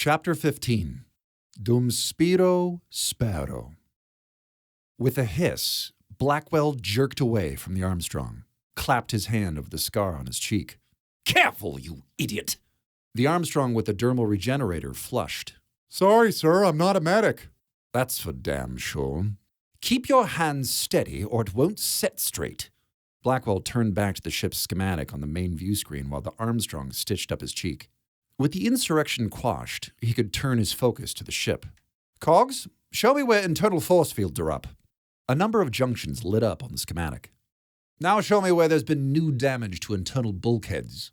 Chapter 15. Dum Spiro Spero. With a hiss, Blackwell jerked away from the Armstrong, clapped his hand over the scar on his cheek. Careful, you idiot! The Armstrong with the dermal regenerator flushed. Sorry, sir, I'm not a medic. That's for damn sure. Keep your hands steady or it won't set straight. Blackwell turned back to the ship's schematic on the main view screen while the Armstrong stitched up his cheek. With the insurrection quashed, he could turn his focus to the ship. Cogs, show me where internal force fields are up. A number of junctions lit up on the schematic. Now show me where there's been new damage to internal bulkheads.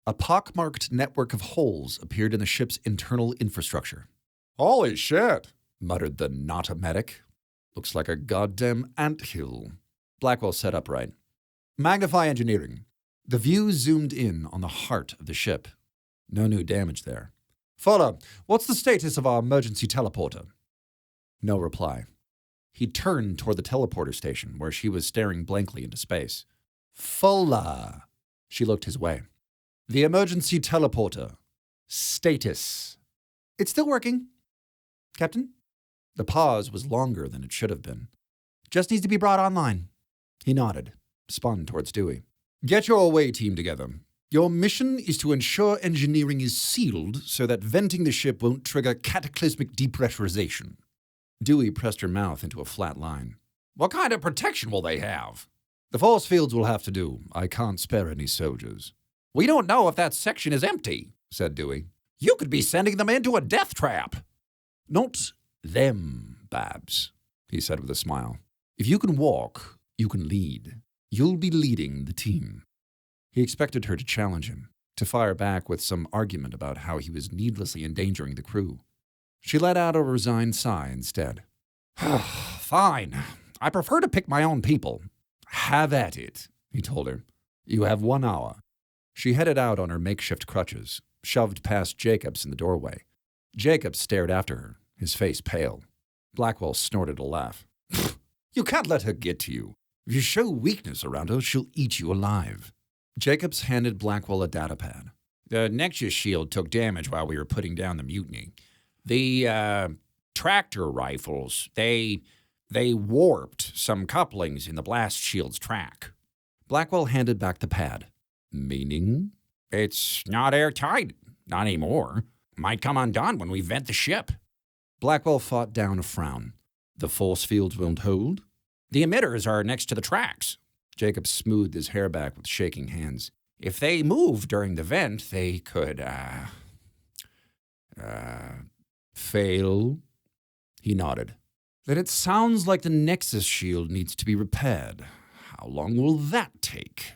A pockmarked network of holes appeared in the ship's internal infrastructure. Holy shit, muttered the not-a-medic. Looks like a goddamn anthill. Blackwell sat upright. Magnify engineering. The view zoomed in on the heart of the ship. No new damage there. Fuller, what's the status of our emergency teleporter? No reply. He turned toward the teleporter station, where she was staring blankly into space. Fuller. She looked his way. The emergency teleporter. Status. It's still working. Captain? The pause was longer than it should have been. Just needs to be brought online. He nodded, spun towards Dewey. Get your away team together. Your mission is to ensure engineering is sealed so that venting the ship won't trigger cataclysmic depressurization. Dewey pressed her mouth into a flat line. What kind of protection will they have? The force fields will have to do. I can't spare any soldiers. We don't know if that section is empty, said Dewey. You could be sending them into a death trap. Not them, Babs, he said with a smile. If you can walk, you can lead. You'll be leading the team. He expected her to challenge him, to fire back with some argument about how he was needlessly endangering the crew. She let out a resigned sigh instead. Fine. I prefer to pick my own people. Have at it, he told her. You have 1 hour. She headed out on her makeshift crutches, shoved past Jacobs in the doorway. Jacobs stared after her, his face pale. Blackwell snorted a laugh. You can't let her get to you. If you show weakness around her, she'll eat you alive. Jacobs handed Blackwell a datapad. The Nexus shield took damage while we were putting down the mutiny. The tractor rifles, they warped some couplings in the blast shield's track. Blackwell handed back the pad. Meaning? It's not airtight. Not anymore. Might come undone when we vent the ship. Blackwell fought down a frown. The force fields won't hold? The emitters are next to the tracks. Jacob smoothed his hair back with shaking hands. If they move during the vent, they could, fail? He nodded. Then it sounds like the Nexus shield needs to be repaired. How long will that take?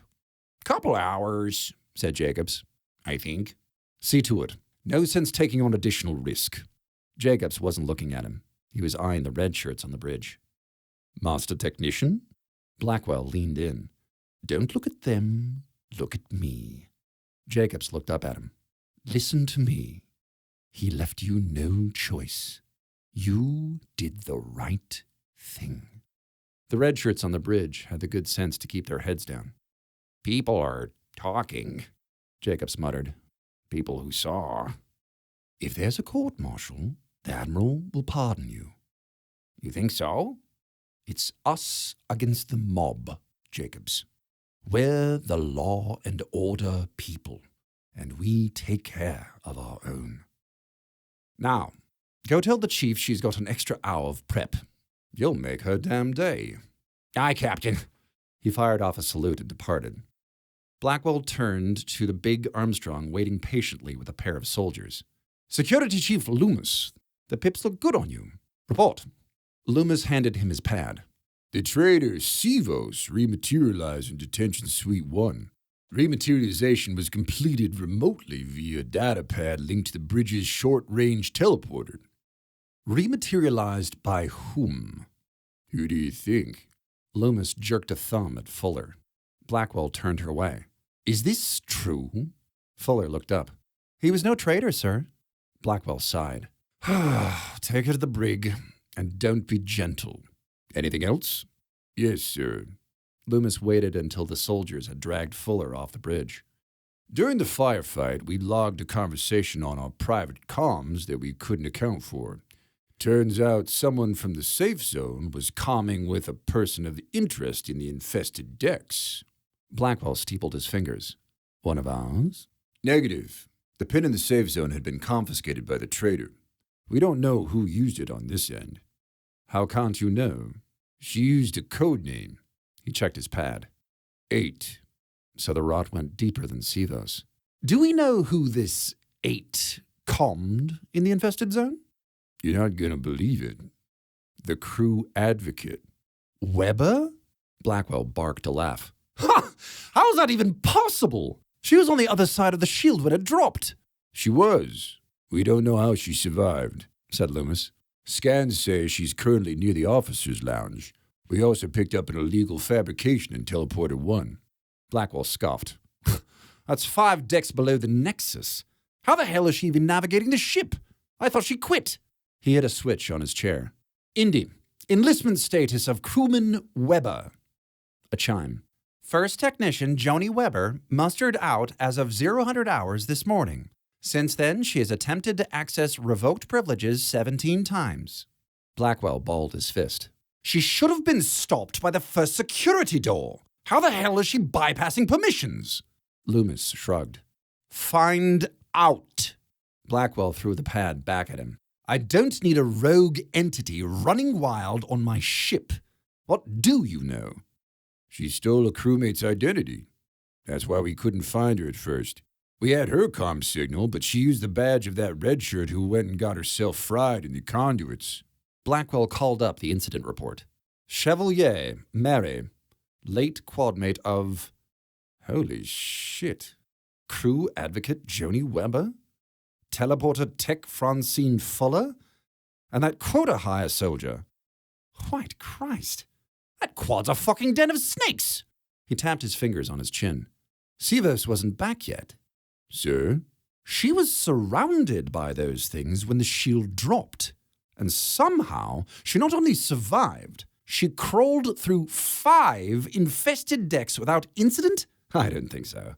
Couple hours, said Jacobs. I think. See to it. No sense taking on additional risk. Jacobs wasn't looking at him. He was eyeing the red shirts on the bridge. Master technician? Blackwell leaned in. Don't look at them. Look at me. Jacobs looked up at him. Listen to me. He left you no choice. You did the right thing. The red shirts on the bridge had the good sense to keep their heads down. People are talking, Jacobs muttered. People who saw. If there's a court-martial, the Admiral will pardon you. You think so? It's us against the mob, Jacobs. We're the law and order people, and we take care of our own. Now, go tell the chief she's got an extra hour of prep. You'll make her damn day. Aye, Captain. He fired off a salute and departed. Blackwell turned to the big Armstrong waiting patiently with a pair of soldiers. Security Chief Loomis, the pips look good on you. Report. Loomis handed him his pad. The traitor Sivos rematerialized in Detention Suite 1. Rematerialization was completed remotely via a datapad linked to the bridge's short-range teleporter. Rematerialized by whom? Who do you think? Loomis jerked a thumb at Fuller. Blackwell turned her away. Is this true? Fuller looked up. He was no traitor, sir. Blackwell sighed. Take her to the brig, and don't be gentle. Anything else? Yes, sir. Loomis waited until the soldiers had dragged Fuller off the bridge. During the firefight, we logged a conversation on our private comms that we couldn't account for. Turns out someone from the safe zone was comming with a person of interest in the infested decks. Blackwell steepled his fingers. One of ours? Negative. The pin in the safe zone had been confiscated by the trader. We don't know who used it on this end. How can't you know? She used a code name. He checked his pad. 8. So the rot went deeper than Sivos. Do we know who this 8 commed in the infested zone? You're not gonna believe it. The crew advocate. Weber? Blackwell barked a laugh. Ha! How is that even possible? She was on the other side of the shield when it dropped. She was. We don't know how she survived, said Loomis. Scans say she's currently near the officer's lounge. We also picked up an illegal fabrication in Teleporter 1. Blackwell scoffed. That's 5 decks below the Nexus. How the hell is she even navigating the ship? I thought she quit. He hit a switch on his chair. Indy, enlistment status of crewman Weber. A chime. First technician Joni Weber mustered out as of 0000 hours this morning. Since then, she has attempted to access revoked privileges 17 times. Blackwell balled his fist. She should have been stopped by the first security door. How the hell is she bypassing permissions? Loomis shrugged. Find out. Blackwell threw the pad back at him. I don't need a rogue entity running wild on my ship. What do you know? She stole a crewmate's identity. That's why we couldn't find her at first. We had her comm signal, but she used the badge of that redshirt who went and got herself fried in the conduits. Blackwell called up the incident report. Chevalier, Mary, late quadmate of... Holy shit. Crew advocate Joni Weber? Teleporter tech Francine Fuller? And that quota hire soldier? White Christ. That quad's a fucking den of snakes! He tapped his fingers on his chin. Sivos wasn't back yet. Sir? She was surrounded by those things when the shield dropped. And somehow, she not only survived, she crawled through 5 infested decks without incident? I don't think so.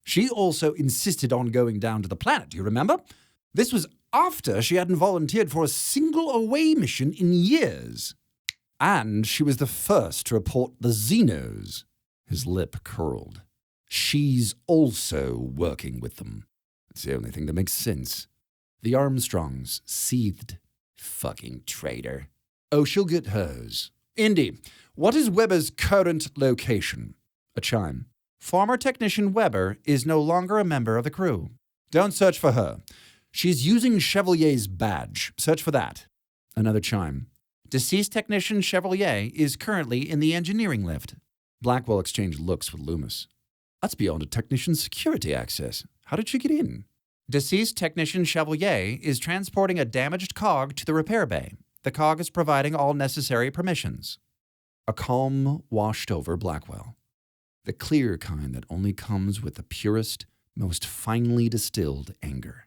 She also insisted on going down to the planet, do you remember? This was after she hadn't volunteered for a single away mission in years. And she was the first to report the Xenos. His lip curled. She's also working with them. It's the only thing that makes sense. The Armstrongs seethed. Fucking traitor. Oh, she'll get hers. Indy, what is Weber's current location? A chime. Former technician Weber is no longer a member of the crew. Don't search for her. She's using Chevalier's badge. Search for that. Another chime. Deceased technician Chevalier is currently in the engineering lift. Blackwell exchanged looks with Loomis. That's beyond a technician's security access. How did she get in? Deceased technician Chevalier is transporting a damaged cog to the repair bay. The cog is providing all necessary permissions. A calm washed over Blackwell. The clear kind that only comes with the purest, most finely distilled anger.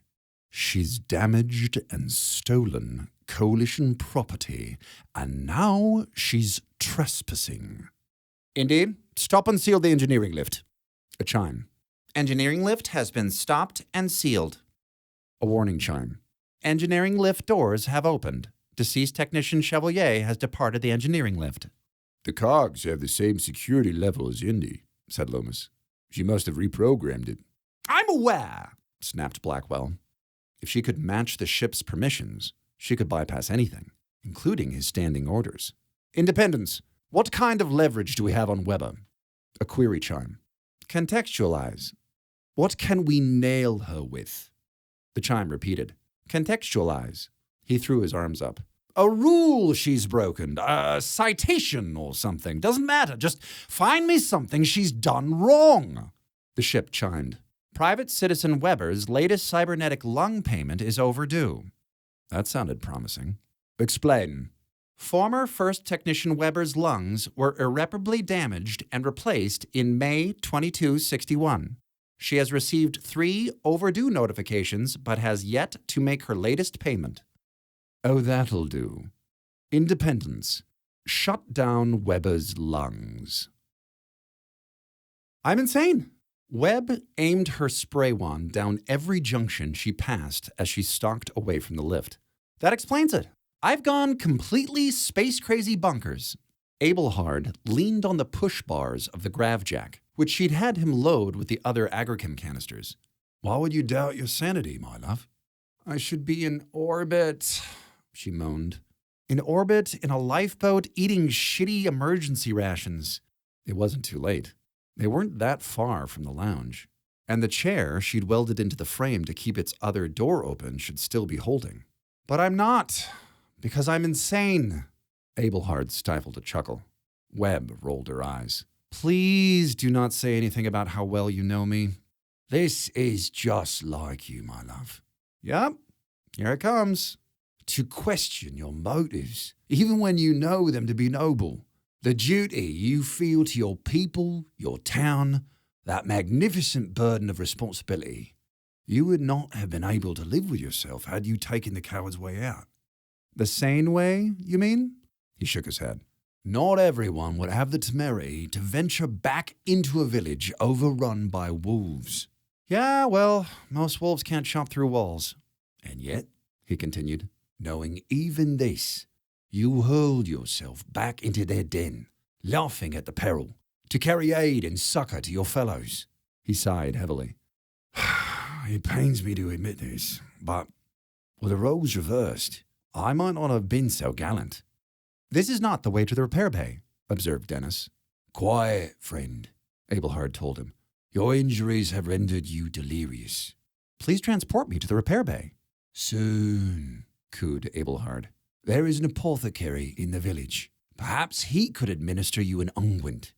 She's damaged and stolen Coalition property, and now she's trespassing. Indy, stop and seal the engineering lift. A chime. Engineering lift has been stopped and sealed. A warning chime. Engineering lift doors have opened. Deceased technician Chevalier has departed the engineering lift. The cogs have the same security level as Indy, said Loomis. She must have reprogrammed it. I'm aware, snapped Blackwell. If she could match the ship's permissions, she could bypass anything, including his standing orders. Independence, what kind of leverage do we have on Weber? A query chime. Contextualize. What can we nail her with? The chime repeated. Contextualize. He threw his arms up. A rule she's broken, a citation or something. Doesn't matter. Just find me something she's done wrong. The ship chimed. Private Citizen Weber's latest cybernetic lung payment is overdue. That sounded promising. Explain. Former First Technician Weber's lungs were irreparably damaged and replaced in May 2261. She has received 3 overdue notifications but has yet to make her latest payment. Oh, that'll do. Independence. Shut down Weber's lungs. I'm insane. Webb aimed her spray wand down every junction she passed as she stalked away from the lift. That explains it. I've gone completely space-crazy bonkers. Ablehard leaned on the push bars of the gravjack, which she'd had him load with the other agrichem canisters. Why would you doubt your sanity, my love? I should be in orbit, she moaned. In orbit, in a lifeboat, eating shitty emergency rations. It wasn't too late. They weren't that far from the lounge, and the chair she'd welded into the frame to keep its other door open should still be holding. But I'm not, because I'm insane. Ablehard stifled a chuckle. Webb rolled her eyes. Please do not say anything about how well you know me. This is just like you, my love. Yup, here it comes. To question your motives, even when you know them to be noble. The duty you feel to your people, your town, that magnificent burden of responsibility. You would not have been able to live with yourself had you taken the coward's way out. The sane way, you mean? He shook his head. Not everyone would have the temerity to venture back into a village overrun by wolves. Yeah, well, most wolves can't chomp through walls. And yet, he continued, knowing even this, you hurled yourself back into their den, laughing at the peril, to carry aid and succor to your fellows. He sighed heavily. It pains me to admit this, but with the roles reversed, I might not have been so gallant. This is not the way to the repair bay, observed Dennis. Quiet, friend, Ablehard told him. Your injuries have rendered you delirious. Please transport me to the repair bay. Soon, cooed Ablehard. There is an apothecary in the village. Perhaps he could administer you an unguent.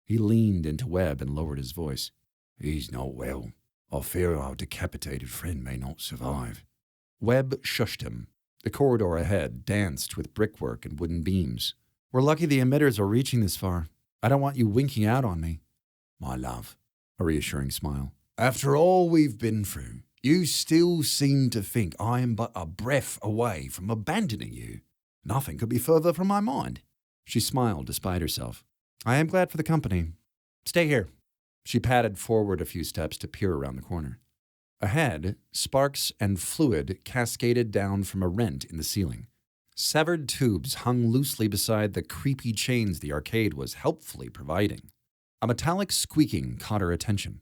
He leaned into Webb and lowered his voice. He's not well. I fear our decapitated friend may not survive. Webb shushed him. The corridor ahead danced with brickwork and wooden beams. We're lucky the emitters are reaching this far. I don't want you winking out on me. My love, a reassuring smile. After all we've been through, you still seem to think I am but a breath away from abandoning you. Nothing could be further from my mind. She smiled despite herself. I am glad for the company. Stay here. She padded forward a few steps to peer around the corner. Ahead, sparks and fluid cascaded down from a rent in the ceiling. Severed tubes hung loosely beside the creepy chains the arcade was helpfully providing. A metallic squeaking caught her attention.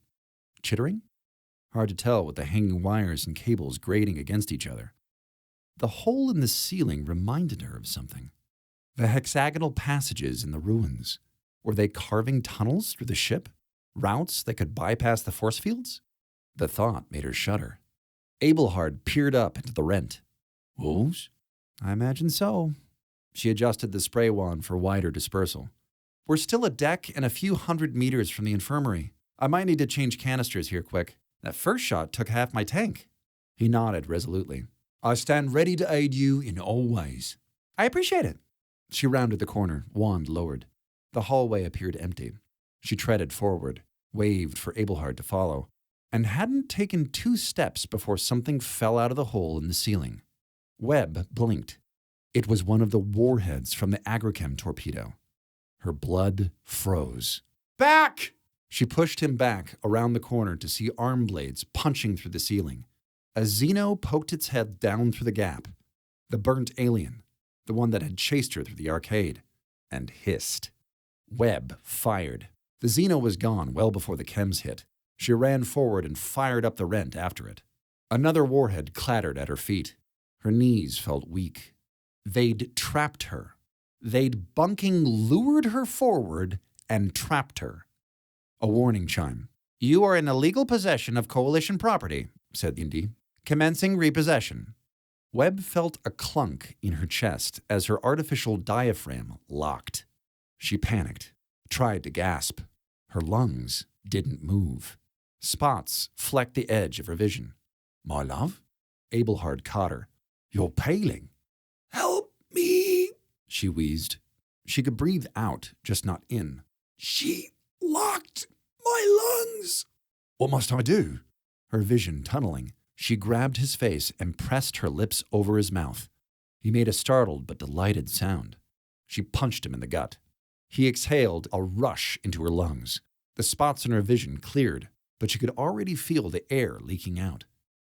Chittering? Hard to tell with the hanging wires and cables grating against each other. The hole in the ceiling reminded her of something. The hexagonal passages in the ruins. Were they carving tunnels through the ship? Routes that could bypass the force fields? The thought made her shudder. Ablehard peered up into the rent. Wolves? I imagine so. She adjusted the spray wand for wider dispersal. We're still a deck and a few 100 meters from the infirmary. I might need to change canisters here quick. That first shot took half my tank. He nodded resolutely. I stand ready to aid you in all ways. I appreciate it. She rounded the corner, wand lowered. The hallway appeared empty. She treaded forward, waved for Ablehard to follow, and hadn't taken 2 steps before something fell out of the hole in the ceiling. Webb blinked. It was one of the warheads from the agrichem torpedo. Her blood froze. Back! She pushed him back around the corner to see arm blades punching through the ceiling. A Xeno poked its head down through the gap. The burnt alien, the one that had chased her through the arcade, and hissed. Webb fired. The Xeno was gone well before the chems hit. She ran forward and fired up the rent after it. Another warhead clattered at her feet. Her knees felt weak. They'd trapped her. They'd bunking lured her forward and trapped her. A warning chime. You are in illegal possession of Coalition property, said Indy. Commencing repossession. Webb felt a clunk in her chest as her artificial diaphragm locked. She panicked, tried to gasp. Her lungs didn't move. Spots flecked the edge of her vision. My love? Ablehard caught her. You're paling. Help me, she wheezed. She could breathe out, just not in. She locked my lungs. What must I do? Her vision tunneling, she grabbed his face and pressed her lips over his mouth. He made a startled but delighted sound. She punched him in the gut. He exhaled a rush into her lungs. The spots in her vision cleared. but she could already feel the air leaking out.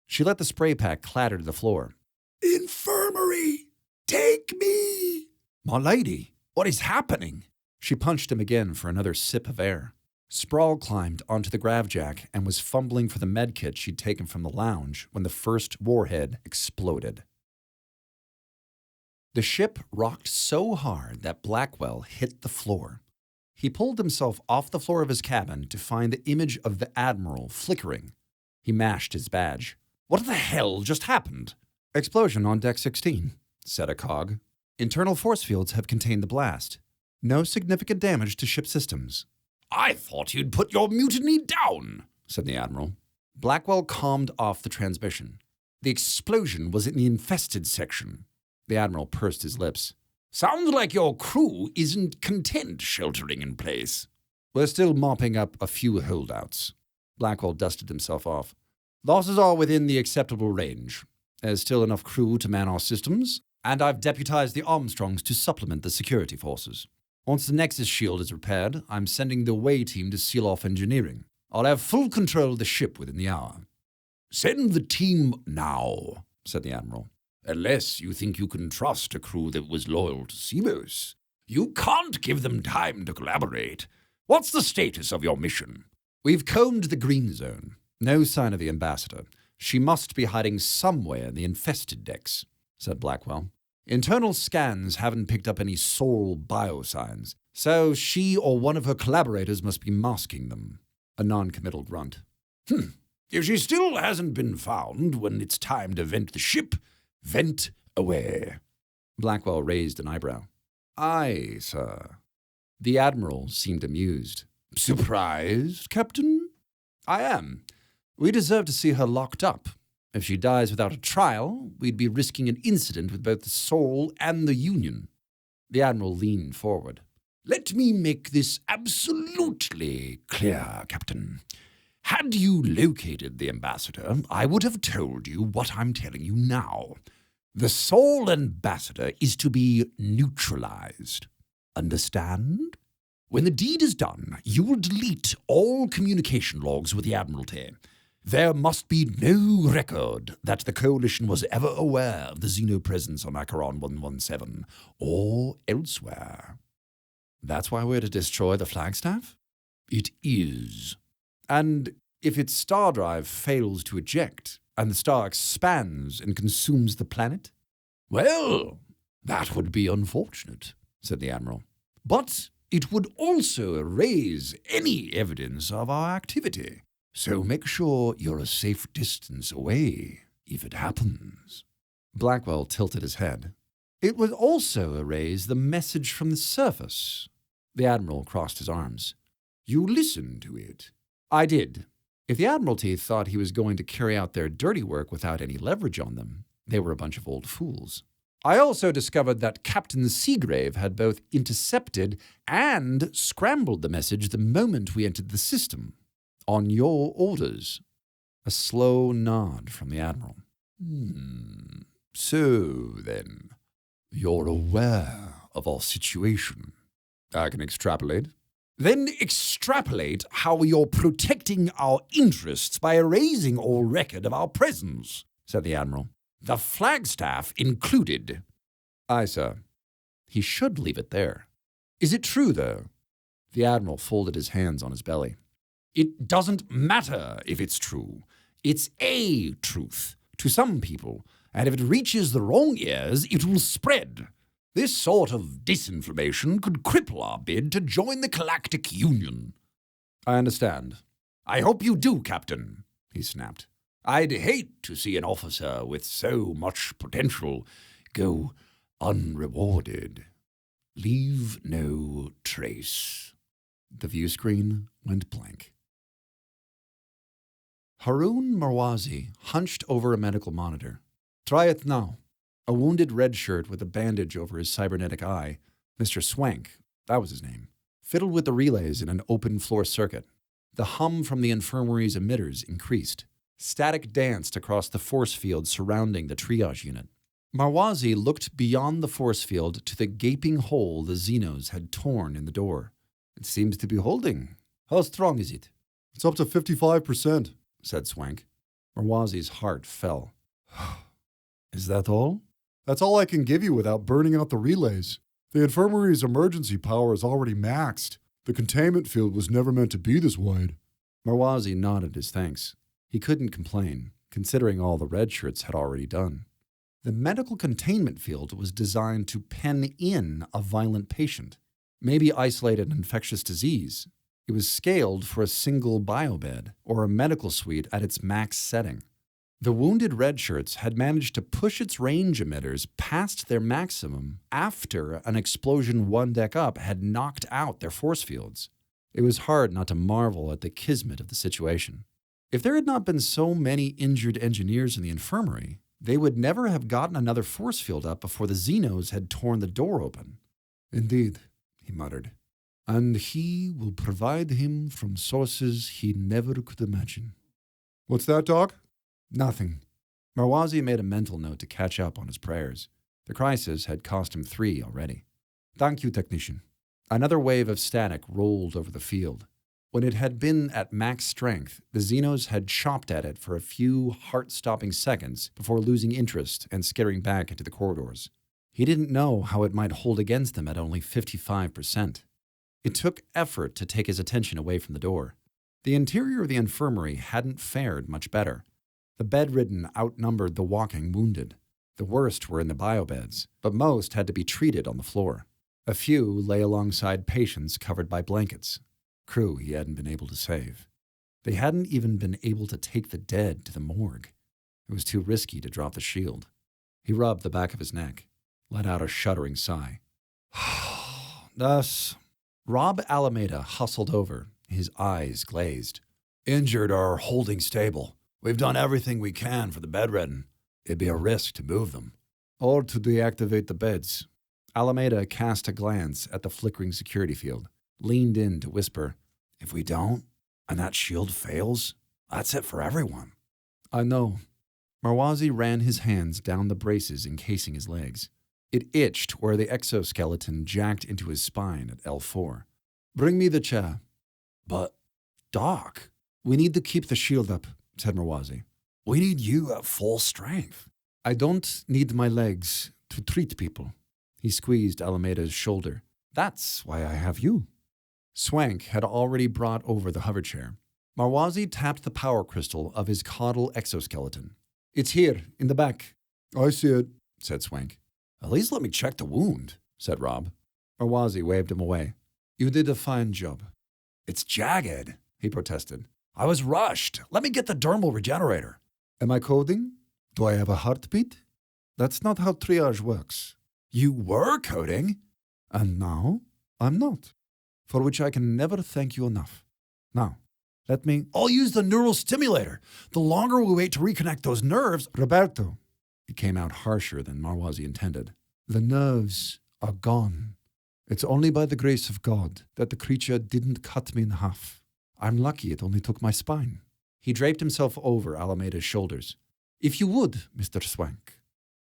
She let the spray pack clatter to the floor. Infirmary! Take me! My lady, what is happening? She punched him again for another sip of air. Sprawl climbed onto the gravjack and was fumbling for the medkit she'd taken from the lounge when the first warhead exploded. The ship rocked so hard that Blackwell hit the floor. He pulled himself off the floor of his cabin to find the image of the Admiral flickering. He mashed his badge. What the hell just happened? Explosion on deck 16, said a cog. Internal force fields have contained the blast. No significant damage to ship systems. I thought you'd put your mutiny down, said the Admiral. Blackwell calmed off the transmission. The explosion was in the infested section. The Admiral pursed his lips. Sounds like your crew isn't content sheltering in place. We're still mopping up a few holdouts. Blackwell dusted himself off. Losses are within the acceptable range. There's still enough crew to man our systems, and I've deputized the Armstrongs to supplement the security forces. Once the Nexus shield is repaired, I'm sending the away team to seal off engineering. I'll have full control of the ship within the hour. Send the team now, said the Admiral. Unless you think you can trust a crew that was loyal to Semos. You can't give them time to collaborate. What's the status of your mission? We've combed the green zone. No sign of the ambassador. She must be hiding somewhere in the infested decks, said Blackwell. Internal scans haven't picked up any soul biosigns, so she or one of her collaborators must be masking them. A non-committal grunt. If she still hasn't been found when it's time to vent the ship, vent away. Blackwell raised an eyebrow. Aye, sir. The Admiral seemed amused. Surprised, Captain? I am. We deserve to see her locked up. If she dies without a trial, we'd be risking an incident with both the Soul and the Union. The Admiral leaned forward. Let me make this absolutely clear, Captain. Had you located the ambassador, I would have told you what I'm telling you now. The Soul ambassador is to be neutralized. Understand? When the deed is done, you will delete all communication logs with the Admiralty. There must be no record that the Coalition was ever aware of the Xeno presence on Acheron 117 or elsewhere. That's why we're to destroy the flagstaff? It is. And if its star drive fails to eject, and the star expands and consumes the planet? Well, that would be unfortunate, said the Admiral. But it would also erase any evidence of our activity. So make sure you're a safe distance away if it happens. Blackwell tilted his head. It would also erase the message from the surface. The Admiral crossed his arms. You listened to it? I did. If the Admiralty thought he was going to carry out their dirty work without any leverage on them, they were a bunch of old fools. I also discovered that Captain Seagrave had both intercepted and scrambled the message the moment we entered the system. On your orders. A slow nod from the Admiral. So, then, you're aware of our situation. I can extrapolate. Then extrapolate how you're protecting our interests by erasing all record of our presence, said the Admiral. The flagstaff included. Aye, sir. He should leave it there. Is it true, though? The Admiral folded his hands on his belly. It doesn't matter if it's true. It's a truth to some people, and if it reaches the wrong ears, it will spread. This sort of disinformation could cripple our bid to join the Galactic Union. I understand. I hope you do, Captain, he snapped. I'd hate to see an officer with so much potential go unrewarded. Leave no trace. The view screen went blank. Haroun Marwazi hunched over a medical monitor. Try it now. A wounded red shirt with a bandage over his cybernetic eye, Mr. Swank, that was his name, fiddled with the relays in an open floor circuit. The hum from the infirmary's emitters increased. Static danced across the force field surrounding the triage unit. Marwazi looked beyond the force field to the gaping hole the Xenos had torn in the door. It seems to be holding. How strong is it? It's up to 55%, said Swank. Marwazi's heart fell. Is that all? That's all I can give you without burning out the relays. The infirmary's emergency power is already maxed. The containment field was never meant to be this wide. Marwazi nodded his thanks. He couldn't complain, considering all the red shirts had already done. The medical containment field was designed to pen in a violent patient, maybe isolate an infectious disease. It was scaled for a single biobed or a medical suite at its max setting. The wounded redshirts had managed to push its range emitters past their maximum after an explosion one deck up had knocked out their force fields. It was hard not to marvel at the kismet of the situation. If there had not been so many injured engineers in the infirmary, they would never have gotten another force field up before the Xenos had torn the door open. Indeed, he muttered. And he will provide him from sources he never could imagine. What's that, Doc? Nothing. Marwazi made a mental note to catch up on his prayers. The crisis had cost him 3 already. Thank you, technician. Another wave of static rolled over the field. When it had been at max strength, the Xenos had chopped at it for a few heart-stopping seconds before losing interest and skittering back into the corridors. He didn't know how it might hold against them at only 55%. It took effort to take his attention away from the door. The interior of the infirmary hadn't fared much better. The bedridden outnumbered the walking wounded. The worst were in the biobeds, but most had to be treated on the floor. A few lay alongside patients covered by blankets. Crew he hadn't been able to save. They hadn't even been able to take the dead to the morgue. It was too risky to drop the shield. He rubbed the back of his neck, let out a shuddering sigh. Thus, Rob Alameda hustled over, his eyes glazed. Injured are holding stable. We've done everything we can for the bedridden. It'd be a risk to move them. Or to deactivate the beds. Alameda cast a glance at the flickering security field, leaned in to whisper, If we don't, and that shield fails, that's it for everyone. I know. Marwazi ran his hands down the braces encasing his legs. It itched where the exoskeleton jacked into his spine at L4. Bring me the chair. But, Doc, we need to keep the shield up, said Marwazi. We need you at full strength. I don't need my legs to treat people. He squeezed Alameda's shoulder. That's why I have you. Swank had already brought over the hover chair. Marwazi tapped the power crystal of his caudal exoskeleton. It's here, in the back. I see it, said Swank. At least let me check the wound, said Rob. Marwazi waved him away. You did a fine job. It's jagged, he protested. I was rushed. Let me get the dermal regenerator. Am I coding? Do I have a heartbeat? That's not how triage works. You were coding? And now, I'm not. For which I can never thank you enough. Now, let me... I'll use the neural stimulator. The longer we wait to reconnect those nerves... Roberto. It came out harsher than Marwazi intended. The nerves are gone. It's only by the grace of God that the creature didn't cut me in half. I'm lucky it only took my spine. He draped himself over Alameda's shoulders. If you would, Mr. Swank.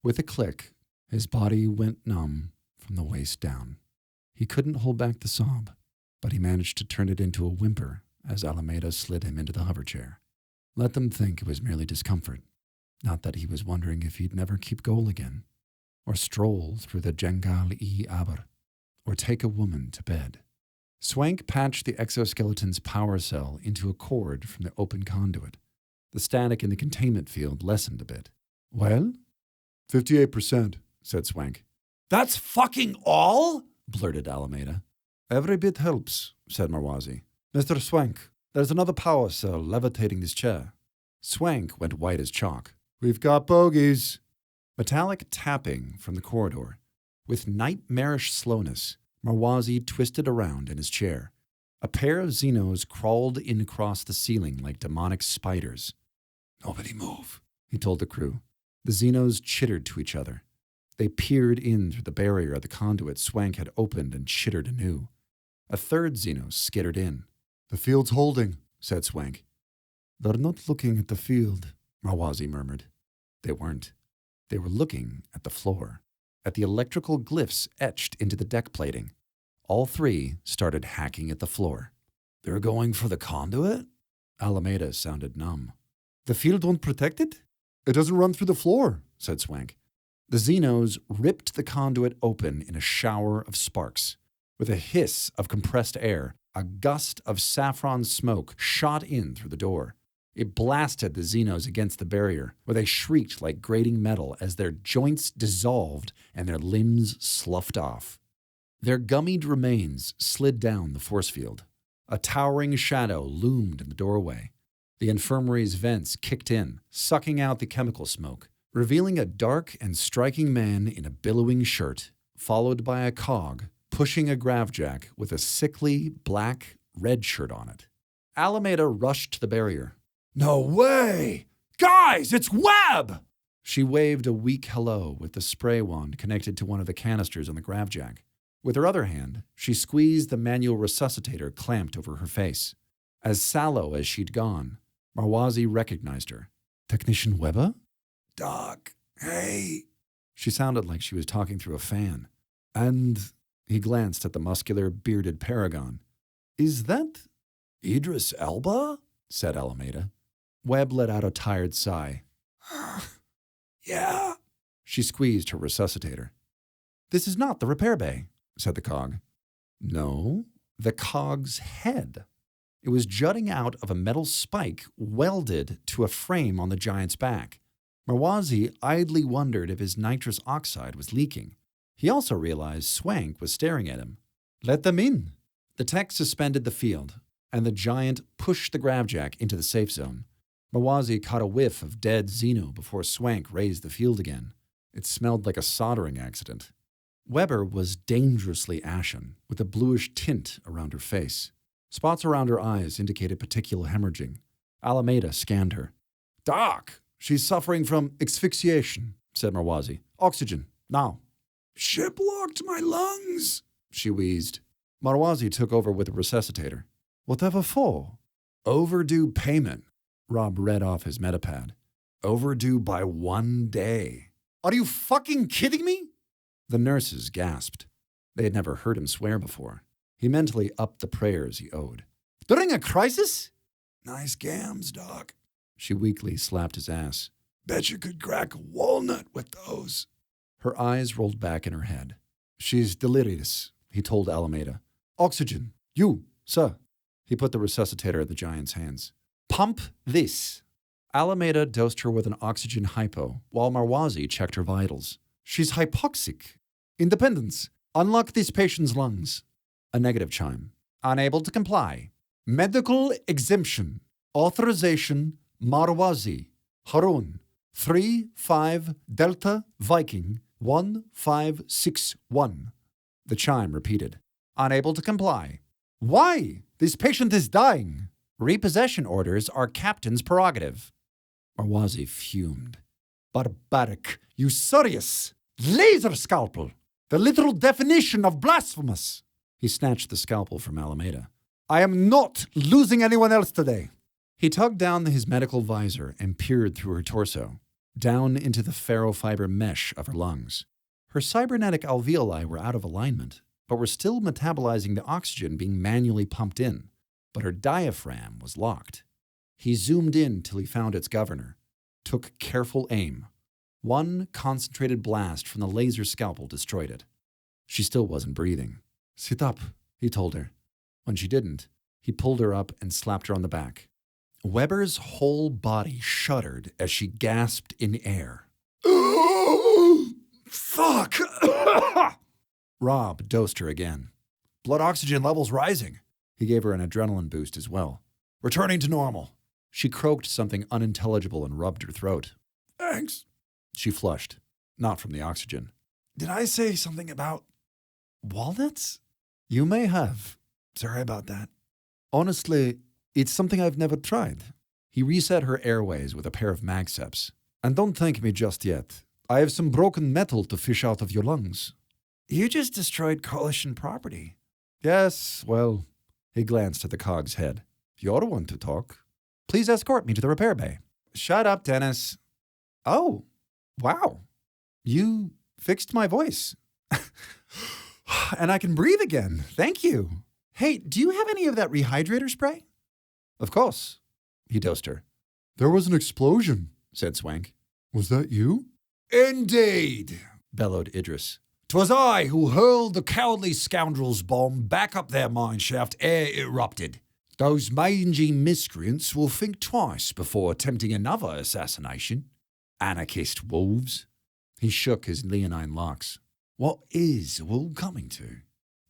With a click, his body went numb from the waist down. He couldn't hold back the sob, but he managed to turn it into a whimper as Alameda slid him into the hover chair. Let them think it was merely discomfort, not that he was wondering if he'd never keep goal again, or stroll through the Jangal-i-Aber, or take a woman to bed. Swank patched the exoskeleton's power cell into a cord from the open conduit. The static in the containment field lessened a bit. Well? 58%, said Swank. That's fucking all? Blurted Alameda. Every bit helps, said Marwazi. Mr. Swank, there's another power cell levitating this chair. Swank went white as chalk. We've got bogeys. Metallic tapping from the corridor. With nightmarish slowness, Marwazi twisted around in his chair. A pair of Xenos crawled in across the ceiling like demonic spiders. Nobody move, he told the crew. The Xenos chittered to each other. They peered in through the barrier of the conduit Swank had opened and chittered anew. A third Xenos skittered in. The field's holding, said Swank. They're not looking at the field, Marwazi murmured. They weren't. They were looking at the floor, at the electrical glyphs etched into the deck plating. All three started hacking at the floor. They're going for the conduit? Alameda sounded numb. The field won't protect it? It doesn't run through the floor, said Swank. The Xenos ripped the conduit open in a shower of sparks. With a hiss of compressed air, a gust of saffron smoke shot in through the door. It blasted the Xenos against the barrier, where they shrieked like grating metal as their joints dissolved and their limbs sloughed off. Their gummied remains slid down the force field. A towering shadow loomed in the doorway. The infirmary's vents kicked in, sucking out the chemical smoke, revealing a dark and striking man in a billowing shirt, followed by a cog pushing a gravjack with a sickly black red shirt on it. Alameda rushed to the barrier. No way! Guys, it's Webb! She waved a weak hello with the spray wand connected to one of the canisters on the gravjack. With her other hand, she squeezed the manual resuscitator clamped over her face. As sallow as she'd gone, Marwazi recognized her. Technician Webber? Doc, hey. She sounded like she was talking through a fan. And he glanced at the muscular, bearded paragon. Is that Idris Elba? Said Alameda. Webb let out a tired sigh. Yeah. She squeezed her resuscitator. This is not the repair bay, said the cog. No, the cog's head. It was jutting out of a metal spike welded to a frame on the giant's back. Marwazi idly wondered if his nitrous oxide was leaking. He also realized Swank was staring at him. Let them in. The tech suspended the field, and the giant pushed the gravjack into the safe zone. Marwazi caught a whiff of dead Xeno before Swank raised the field again. It smelled like a soldering accident. Webber was dangerously ashen, with a bluish tint around her face. Spots around her eyes indicated petechial hemorrhaging. Alameda scanned her. Doc, she's suffering from asphyxiation, said Marwazi. Oxygen, now. Ship locked my lungs, she wheezed. Marwazi took over with a resuscitator. Whatever for? Overdue payment, Rob read off his metapad. Overdue by 1 day. Are you fucking kidding me? The nurses gasped. They had never heard him swear before. He mentally upped the prayers he owed. During a crisis? Nice gams, Doc. She weakly slapped his ass. Bet you could crack a walnut with those. Her eyes rolled back in her head. She's delirious, he told Alameda. Oxygen. You, sir. He put the resuscitator in the giant's hands. Pump this. Alameda dosed her with an oxygen hypo, while Marwazi checked her vitals. She's hypoxic. Independence. Unlock this patient's lungs. A negative chime. Unable to comply. Medical exemption. Authorization. Marwazi. Harun. 3-5 Delta Viking 1561. The chime repeated. Unable to comply. Why? This patient is dying. Repossession orders are captain's prerogative. Marwazi fumed. Barbaric, usurious, laser scalpel, the literal definition of blasphemous. He snatched the scalpel from Alameda. I am not losing anyone else today. He tugged down his medical visor and peered through her torso, down into the ferrofiber mesh of her lungs. Her cybernetic alveoli were out of alignment, but were still metabolizing the oxygen being manually pumped in. But her diaphragm was locked. He zoomed in till he found its governor, took careful aim. One concentrated blast from the laser scalpel destroyed it. She still wasn't breathing. Sit up, he told her. When she didn't, he pulled her up and slapped her on the back. Webber's whole body shuddered as she gasped in air. Fuck! Rob dosed her again. Blood oxygen levels rising. He gave her an adrenaline boost as well. Returning to normal. She croaked something unintelligible and rubbed her throat. Thanks. She flushed, not from the oxygen. Did I say something about walnuts? You may have. Sorry about that. Honestly, it's something I've never tried. He reset her airways with a pair of magseps. And don't thank me just yet. I have some broken metal to fish out of your lungs. You just destroyed coalition property. Yes, well, he glanced at the cog's head. You're one to talk. Please escort me to the repair bay. Shut up, Dennis. Oh, wow. You fixed my voice. And I can breathe again. Thank you. Hey, do you have any of that rehydrator spray? Of course. He dosed her. There was an explosion, said Swank. Was that you? Indeed, Bellowed Idris. 'twas I who hurled the cowardly scoundrel's bomb back up their mineshaft ere it erupted. Those mangy miscreants will think twice before attempting another assassination. Anarchist wolves. He shook his leonine locks. What is the world coming to?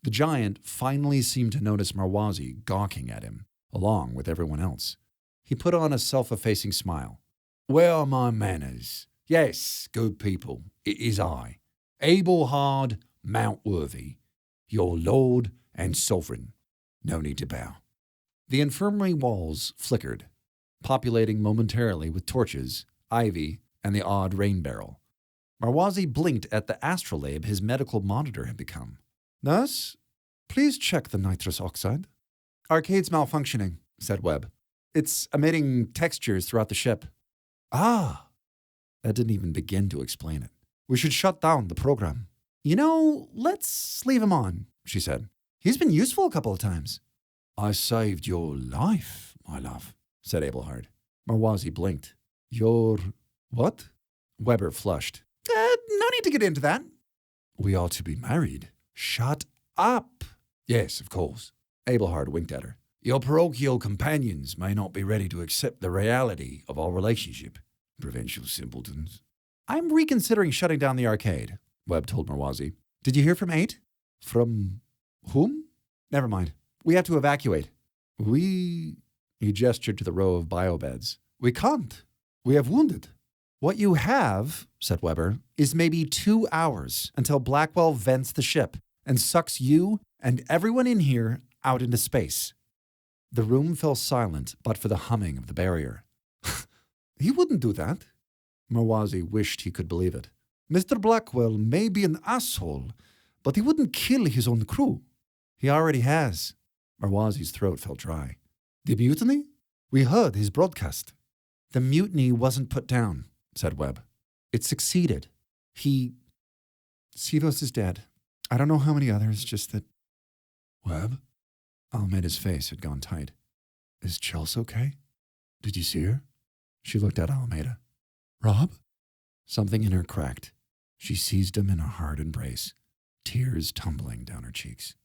The giant finally seemed to notice Marwazi gawking at him, along with everyone else. He put on a self-effacing smile. Where are my manners? Yes, good people, it is I, Abelhard Mountworthy, your lord and sovereign. No need to bow. The infirmary walls flickered, populating momentarily with torches, ivy, and the odd rain barrel. Marwazi blinked at the astrolabe his medical monitor had become. Nurse, please check the nitrous oxide. Arcade's malfunctioning, said Webb. It's emitting textures throughout the ship. Ah, that didn't even begin to explain it. We should shut down the program. You know, let's leave him on, she said. He's been useful a couple of times. I saved your life, my love, said Abelhard. Marwazi blinked. Your what? Weber flushed. No need to get into that. We are to be married. Shut up. Yes, of course. Abelhard winked at her. Your parochial companions may not be ready to accept the reality of our relationship, provincial simpletons. I'm reconsidering shutting down the arcade, Webb told Marwazi. Did you hear from 8? From whom? Never mind. We have to evacuate. He gestured to the row of biobeds. We can't. We have wounded. What you have, said Weber, is maybe 2 hours until Blackwell vents the ship and sucks you and everyone in here out into space. The room fell silent but for the humming of the barrier. He wouldn't do that. Marwazi wished he could believe it. Mr. Blackwell may be an asshole, but he wouldn't kill his own crew. He already has. Marwazi's throat felt dry. The mutiny? We heard his broadcast. The mutiny wasn't put down, said Webb. It succeeded. Sivos is dead. I don't know how many others, just that... Webb? Almeida's face had gone tight. Is Chelsea okay? Did you see her? She looked at Almeida. Rob? Something in her cracked. She seized him in a hard embrace, tears tumbling down her cheeks.